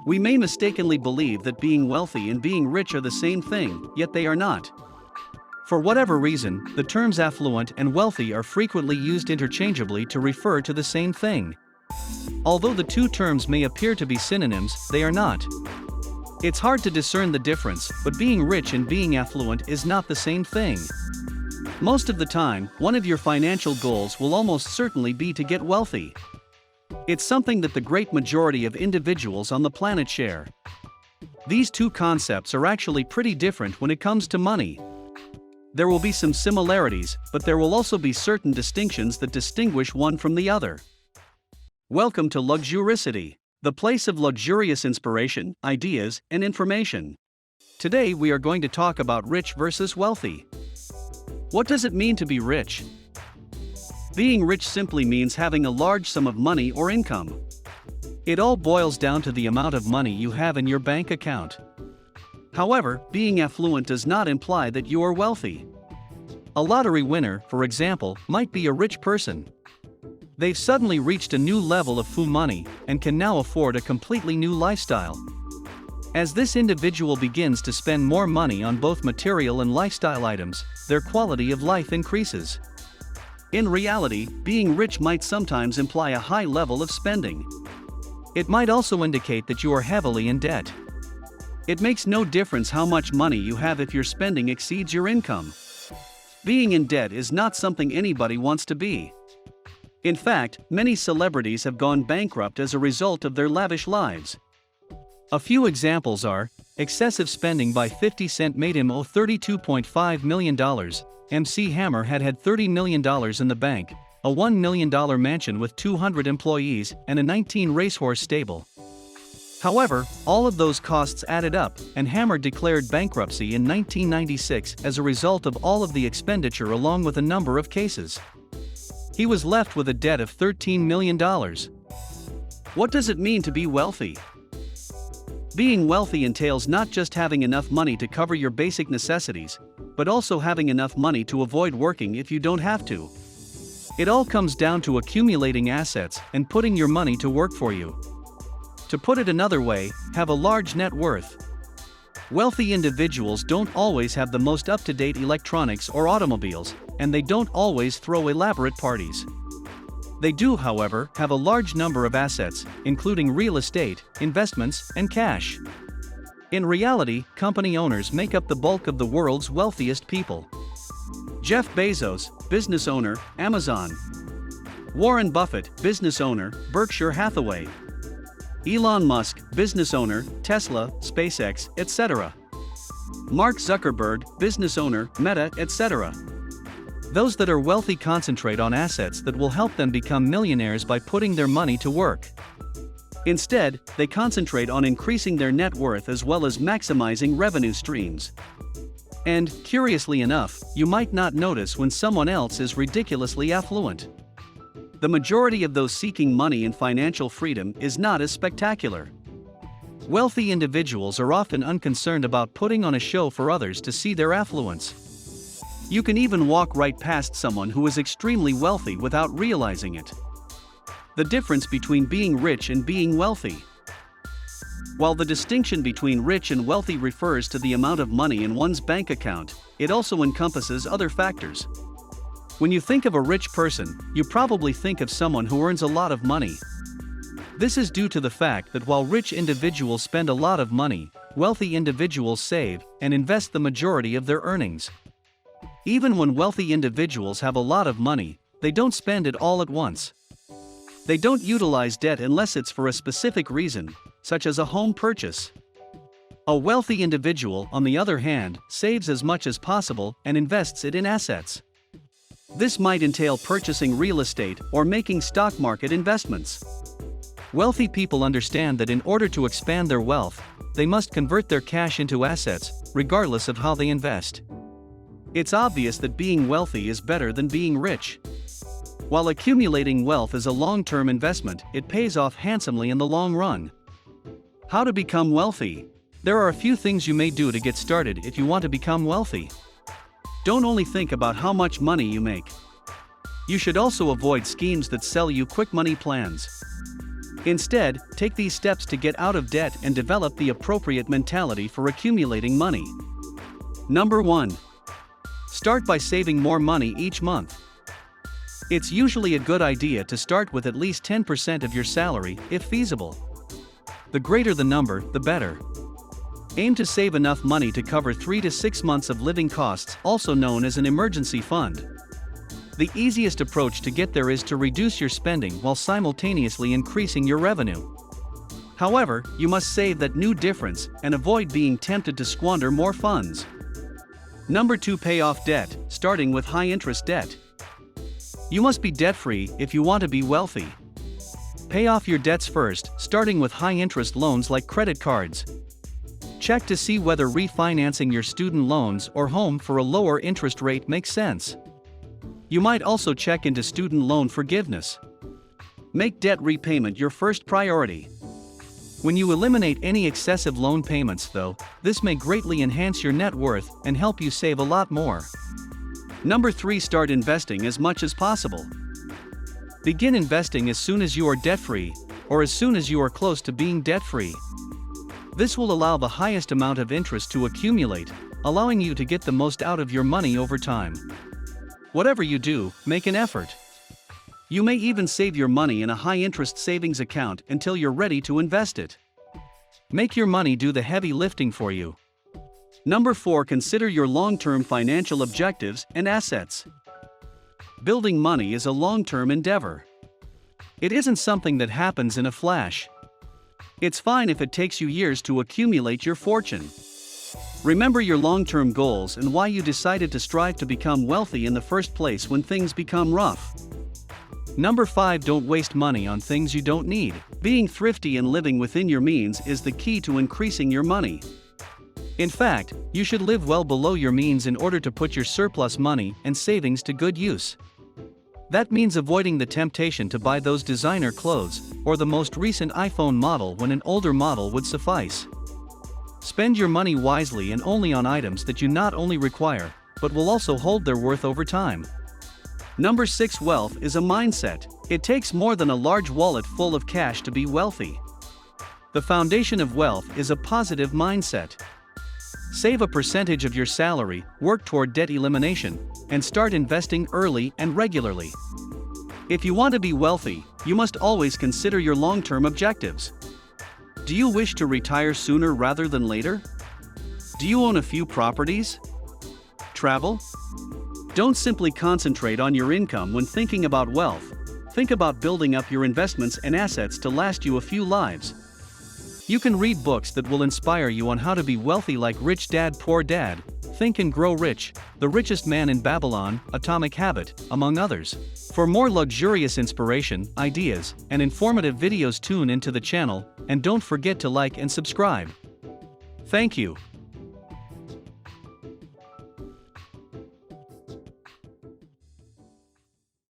We may mistakenly believe that being wealthy and being rich are the same thing, yet they are not. For whatever reason, the terms affluent and wealthy are frequently used interchangeably to refer to the same thing. Although the two terms may appear to be synonyms, they are not. It's hard to discern the difference, but being rich and being affluent is not the same thing. Most of the time, one of your financial goals will almost certainly be to get wealthy. It's something that the great majority of individuals on the planet share. These two concepts are actually pretty different when it comes to money. There will be some similarities, but there will also be certain distinctions that distinguish one from the other. Welcome to Luxuricity, the place of luxurious inspiration, ideas, and information. Today we are going to talk about rich versus wealthy. What does it mean to be rich? Being rich simply means having a large sum of money or income. It all boils down to the amount of money you have in your bank account. However, being affluent does not imply that you are wealthy. A lottery winner, for example, might be a rich person. They've suddenly reached a new level of money and can now afford a completely new lifestyle. As this individual begins to spend more money on both material and lifestyle items, their quality of life increases. In reality, being rich might sometimes imply a high level of spending. It might also indicate that you are heavily in debt. It makes no difference how much money you have if your spending exceeds your income. Being in debt is not something anybody wants to be. In fact, many celebrities have gone bankrupt as a result of their lavish lives. A few examples are: excessive spending by 50 Cent made him owe $32.5 million, MC Hammer had $30 million in the bank, a $1 million mansion with 200 employees, and a 19 racehorse stable. However, all of those costs added up, and Hammer declared bankruptcy in 1996 as a result of all of the expenditure along with a number of cases. He was left with a debt of $13 million. What does it mean to be wealthy? Being wealthy entails not just having enough money to cover your basic necessities, but also having enough money to avoid working if you don't have to. It all comes down to accumulating assets and putting your money to work for you. To put it another way, have a large net worth. Wealthy individuals don't always have the most up-to-date electronics or automobiles, and they don't always throw elaborate parties. They do, however, have a large number of assets, including real estate, investments, and cash. In reality, company owners make up the bulk of the world's wealthiest people. Jeff Bezos, business owner, Amazon. Warren Buffett, business owner, Berkshire Hathaway. Elon Musk, business owner, Tesla, SpaceX, etc. Mark Zuckerberg, business owner, Meta, etc. Those that are wealthy concentrate on assets that will help them become millionaires by putting their money to work. Instead, they concentrate on increasing their net worth as well as maximizing revenue streams. And, curiously enough, you might not notice when someone else is ridiculously affluent. The majority of those seeking money and financial freedom is not as spectacular. Wealthy individuals are often unconcerned about putting on a show for others to see their affluence. You can even walk right past someone who is extremely wealthy without realizing it. The difference between being rich and being wealthy. While the distinction between rich and wealthy refers to the amount of money in one's bank account, it also encompasses other factors. When you think of a rich person, you probably think of someone who earns a lot of money. This is due to the fact that while rich individuals spend a lot of money, wealthy individuals save and invest the majority of their earnings. Even when wealthy individuals have a lot of money, they don't spend it all at once. They don't utilize debt unless it's for a specific reason, such as a home purchase. A wealthy individual, on the other hand, saves as much as possible and invests it in assets. This might entail purchasing real estate or making stock market investments. Wealthy people understand that in order to expand their wealth, they must convert their cash into assets, regardless of how they invest. It's obvious that being wealthy is better than being rich. While accumulating wealth is a long-term investment, it pays off handsomely in the long run. How to become wealthy? There are a few things you may do to get started if you want to become wealthy. Don't only think about how much money you make. You should also avoid schemes that sell you quick money plans. Instead, take these steps to get out of debt and develop the appropriate mentality for accumulating money. Number 1. Start by saving more money each month. It's usually a good idea to start with at least 10% of your salary, if feasible. The greater the number, the better. Aim to save enough money to cover 3 to 6 months of living costs, also known as an emergency fund. The easiest approach to get there is to reduce your spending while simultaneously increasing your revenue. However, you must save that new difference and avoid being tempted to squander more funds. Number 2. Pay off debt, starting with high-interest debt. You must be debt-free if you want to be wealthy. Pay off your debts first, starting with high-interest loans like credit cards. Check to see whether refinancing your student loans or home for a lower interest rate makes sense. You might also check into student loan forgiveness. Make debt repayment your first priority. When you eliminate any excessive loan payments, though, this may greatly enhance your net worth and help you save a lot more. Number 3. Start investing as much as possible. Begin investing as soon as you are debt-free, or as soon as you are close to being debt-free. This will allow the highest amount of interest to accumulate, allowing you to get the most out of your money over time. Whatever you do, make an effort. You may even save your money in a high-interest savings account until you're ready to invest it. Make your money do the heavy lifting for you. Number 4. Consider your long-term financial objectives and assets. Building money is a long-term endeavor. It isn't something that happens in a flash. It's fine if it takes you years to accumulate your fortune. Remember your long-term goals and why you decided to strive to become wealthy in the first place when things become rough. Number 5. Don't waste money on things you don't need. Being thrifty and living within your means is the key to increasing your money. In fact, you should live well below your means in order to put your surplus money and savings to good use. That means avoiding the temptation to buy those designer clothes or the most recent iPhone model when an older model would suffice. Spend your money wisely and only on items that you not only require, but will also hold their worth over time. Number 6. Wealth is a mindset. It takes more than a large wallet full of cash to be wealthy. The foundation of wealth is a positive mindset. Save a percentage of your salary, work toward debt elimination, and start investing early and regularly. If you want to be wealthy, you must always consider your long-term objectives. Do you wish to retire sooner rather than later? Do you own a few properties? Travel? Don't simply concentrate on your income when thinking about wealth. Think about building up your investments and assets to last you a few lives. You can read books that will inspire you on how to be wealthy, like Rich Dad Poor Dad, Think and Grow Rich, The Richest Man in Babylon, Atomic Habit, among others. For more luxurious inspiration, ideas, and informative videos, tune into the channel, and don't forget to like and subscribe. Thank you.